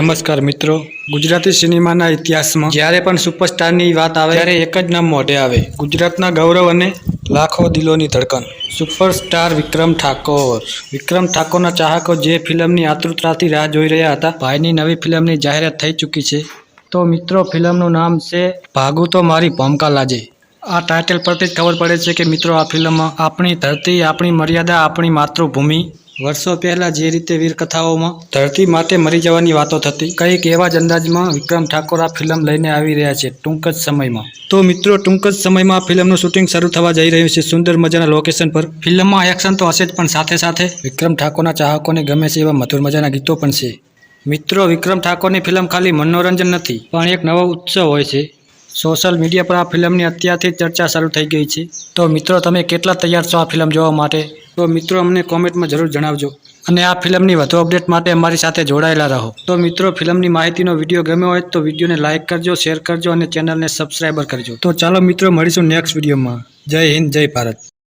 નમસ્કાર મિત્રો, ગુજરાતી સિનેમાના ઇતિહાસમાં જ્યારે પણ સુપરસ્ટારની વાત આવે ત્યારે એક જ નામ મોઢે આવે, ગુજરાતના ગૌરવ અને લાખો દિલોની ધડકન, સુપરસ્ટાર વિક્રમ ઠાકોર. વિક્રમ ઠાકોરના ચાહકો જે ફિલ્મની આતુરતાથી રાહ જોઈ રહ્યા હતા, ભાઈની નવી ફિલ્મની જાહેરાત થઈ ચૂકી છે. તો મિત્રો, ફિલ્મનું નામ છે ભાગું તો મારી ભોમકા લાજે. આ ટાઇટલ પરથી જ ખબર પડે છે કે મિત્રો, આ ફિલ્મમાં આપણી ધરતી, આપણી મર્યાદા, આપણી માતૃભૂમિ. વર્ષો પહેલા જે રીતે વીરકથાઓમાં ધરતી માટે મરી જવાની વાતો થતી, કંઈક એવા જ અંદાજમાં વિક્રમ ઠાકોર આ ફિલ્મ લઈને આવી રહ્યા છે ટૂંક જ સમયમાં. તો મિત્રો, ટૂંક જ સમયમાં આ ફિલ્મનું શૂટિંગ શરૂ થવા જઈ રહ્યું છે સુંદર મજાના લોકેશન પર. ફિલ્મમાં એક્શન તો હશે જ, પણ સાથે સાથે વિક્રમ ઠાકોરના ચાહકોને ગમે છે એવા મધુર મજાના ગીતો પણ છે. મિત્રો, વિક્રમ ઠાકોરની ફિલ્મ ખાલી મનોરંજન નથી, પણ એક નવો ઉત્સવ હોય છે. સોશિયલ મીડિયા પર આ ફિલ્મની અત્યારથી ચર્ચા શરૂ થઈ ગઈ છે. તો મિત્રો, તમે કેટલા તૈયાર છો આ ફિલ્મ જોવા માટે? તો મિત્રો, અમને કોમેન્ટમાં જરૂર જણાવજો. અને આ ફિલ્મની વધુ અપડેટ માટે અમારી સાથે જોડાયેલા રહો. તો મિત્રો, ફિલ્મની માહિતીનો વિડીયો ગમ્યો હોય તો વિડીયોને લાઇક કરજો, શેર કરજો અને ચેનલને સબસ્ક્રાઈબર કરજો. તો ચાલો મિત્રો, મળીશું નેક્સ્ટ વિડીયોમાં. જય હિન્દ, જય ભારત.